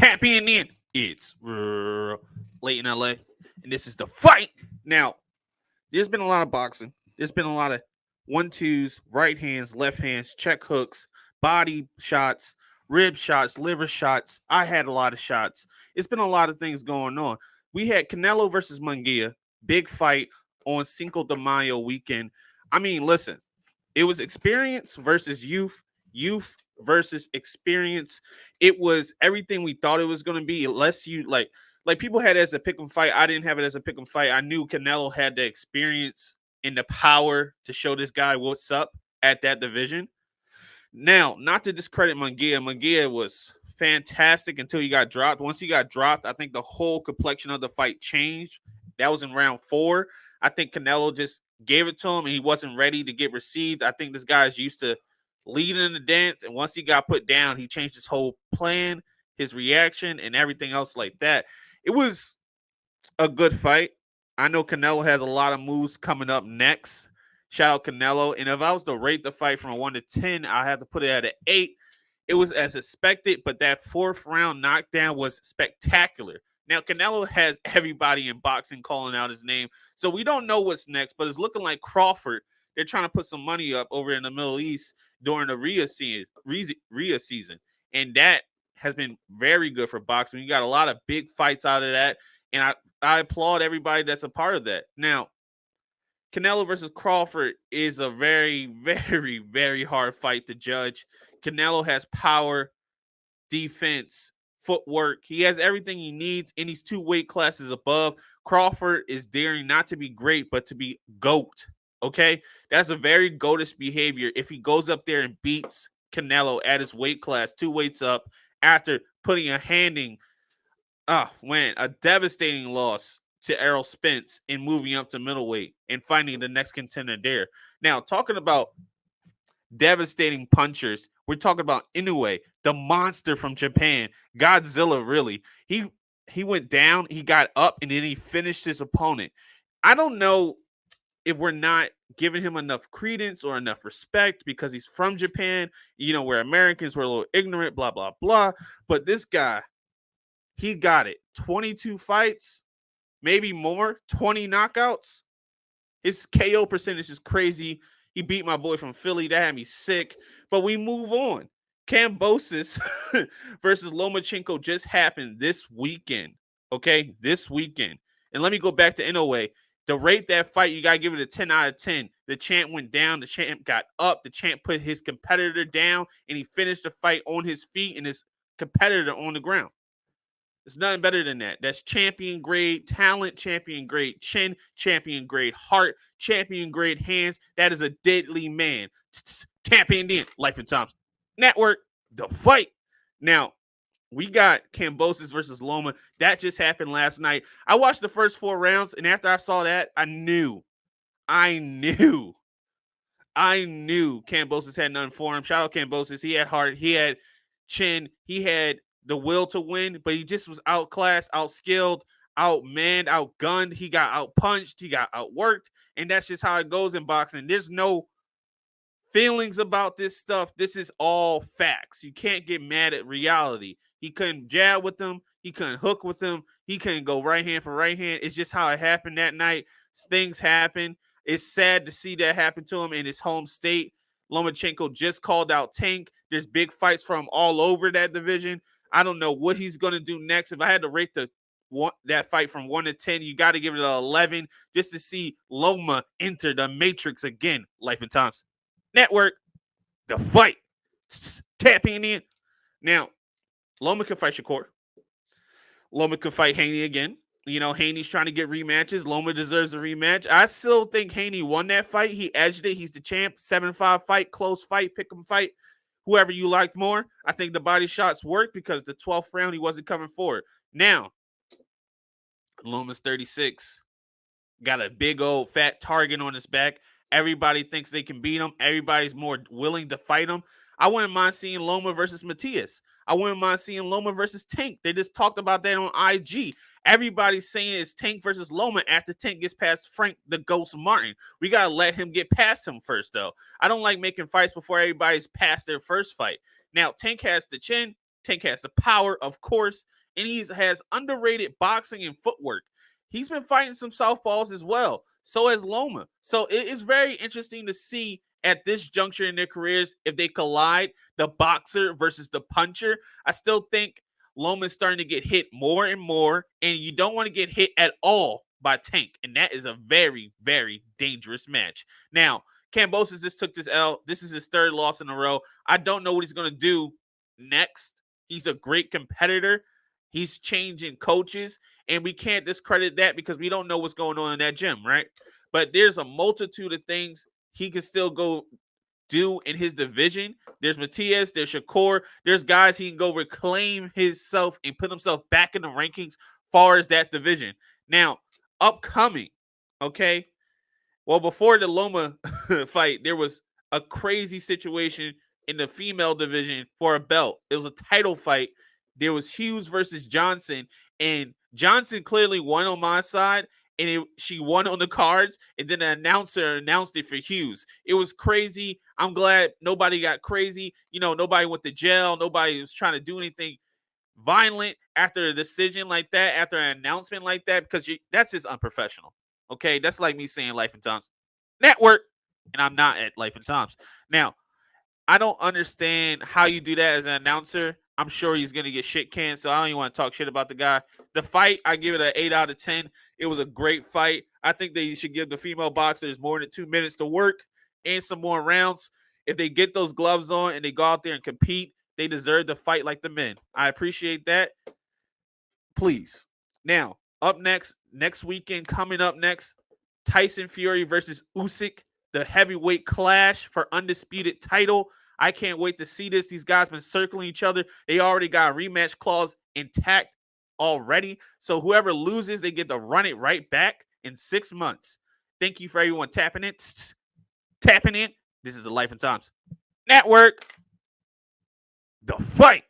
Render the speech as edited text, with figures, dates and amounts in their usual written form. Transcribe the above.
Tapping in. It's late in LA, and this is the fight. Now, there's been a lot of boxing. There's been a lot of 1-2s, right hands, left hands, check hooks, body shots, rib shots, liver shots. I had a lot of shots. It's been a lot of things going on. We had Canelo versus Munguia, big fight on Cinco de Mayo weekend. I mean, listen, it was experience versus youth, youth versus experience. It was everything we thought it was going to be. Unless you like people had it as a pick'em fight. I didn't have it as a pick'em fight. I knew Canelo had the experience and the power to show this guy what's up at that division. Now, not to discredit Munguia. Munguia was fantastic until he got dropped. Once he got dropped, I think the whole complexion of the fight changed. That was in round 4. I think Canelo just gave it to him and he wasn't ready to get received. I think this guy's used to leading the dance, and once he got put down, he changed his whole plan, his reaction, and everything else like that. It was a good fight. I know Canelo has a lot of moves coming up next. Shout out Canelo. And if I was to rate the fight from a 1 to 10, I have to put it at an 8. It was as expected, but that 4th round knockdown was spectacular. Now, Canelo has everybody in boxing calling out his name, so we don't know what's next, but it's looking like Crawford. They're trying to put some money up over in the Middle East during the Rhea season, and that has been very good for boxing. You got a lot of big fights out of that, and I applaud everybody that's a part of that. Now, Canelo versus Crawford is a very, very, very hard fight to judge. Canelo has power, defense, footwork. He has everything he needs in these 2 weight classes above. Crawford is daring not to be great, but to be GOAT. Okay? That's a very GOATish behavior if he goes up there and beats Canelo at his weight class, 2 weights up, after putting a devastating loss to Errol Spence and moving up to middleweight and finding the next contender there. Now, talking about devastating punchers, we're talking about Inoue, the monster from Japan, Godzilla. Really, he went down, he got up, and then he finished his opponent. I don't know if we're not giving him enough credence or enough respect because he's from Japan. You know, we're Americans, we're a little ignorant, blah blah blah. But this guy, he got it. 22 fights, maybe more, 20 knockouts. His KO percentage is crazy. He beat my boy from Philly. That had me sick. But we move on. Kambosos versus Lomachenko just happened this weekend. Okay? This weekend. And let me go back to Inoue. To rate that fight, you got to give it a 10 out of 10. The champ went down. The champ got up. The champ put his competitor down. And he finished the fight on his feet and his competitor on the ground. It's nothing better than that. That's champion grade talent, champion grade chin, champion grade heart, champion grade hands. That is a deadly man. Tapping in Life and Times Network, the fight. Now, we got Kambosos versus Loma. That just happened last night. I watched the first 4 rounds, and after I saw that, I knew Kambosos had nothing for him. Shout out Kambosos. He had heart, he had chin, he had the will to win, but he just was outclassed, outskilled, outmanned, outgunned. He got outpunched, he got outworked, and that's just how it goes in boxing. There's no feelings about this stuff. This is all facts. You can't get mad at reality. He couldn't jab with him. He couldn't hook with him. He couldn't go right hand for right hand. It's just how it happened that night. Things happen. It's sad to see that happen to him in his home state. Lomachenko just called out Tank. There's big fights from all over that division. I don't know what he's going to do next. If I had to rate that fight from 1 to 10, you got to give it an 11 just to see Loma enter the matrix again. Life and Times Network, the fight. Tapping in. Now, Loma can fight Shakur. Loma can fight Haney again. You know, Haney's trying to get rematches. Loma deserves a rematch. I still think Haney won that fight. He edged it. He's the champ. 7-5 fight, close fight, pick 'em fight. Whoever you liked more. I think the body shots worked because the 12th round he wasn't coming forward. Now, Loma's 36. Got a big old fat target on his back. Everybody thinks they can beat him. Everybody's more willing to fight him. I wouldn't mind seeing Loma versus Matias. I wouldn't mind seeing Loma versus Tank. They just talked about that on IG. Everybody's saying it's Tank versus Loma after Tank gets past Frank the Ghost Martin. We got to let him get past him first, though. I don't like making fights before everybody's past their first fight. Now, Tank has the chin. Tank has the power, of course, and he has underrated boxing and footwork. He's been fighting some southpaws as well. So has Loma. So it is very interesting to see at this juncture in their careers if they collide, the boxer versus the puncher. I still think Loma's starting to get hit more and more, and you don't want to get hit at all by Tank, and that is a very, very dangerous match. Now, Kambosos just took this L. This is his third loss in a row. I don't know what he's going to do next. He's a great competitor. He's changing coaches, and we can't discredit that because we don't know what's going on in that gym, right? But there's a multitude of things he can still go do in his division. There's Matias, there's Shakur, there's guys he can go reclaim himself and put himself back in the rankings far as that division. Now, upcoming, okay? Well, before the Loma fight, there was a crazy situation in the female division for a belt. It was a title fight. There was Hughes versus Johnson, and Johnson clearly won on my side, and she won on the cards, and then the announcer announced it for Hughes. It was crazy. I'm glad nobody got crazy. You know, nobody went to jail. Nobody was trying to do anything violent after a decision like that, after an announcement like that, because that's just unprofessional. Okay, that's like me saying Life and Times Network, and I'm not at Life and Times. Now, I don't understand how you do that as an announcer. I'm sure he's going to get shit canned, so I don't even want to talk shit about the guy. The fight, I give it an 8 out of 10. It was a great fight. I think they should give the female boxers more than 2 minutes to work and some more rounds. If they get those gloves on and they go out there and compete, they deserve to fight like the men. I appreciate that. Please. Now, up next weekend, coming up next, Tyson Fury versus Usyk, the heavyweight clash for undisputed title. I can't wait to see this. These guys been circling each other. They already got a rematch clause intact already. So whoever loses, they get to run it right back in 6 months. Thank you for everyone tapping in. Tapping in. This is the Life and Times Network. The fight.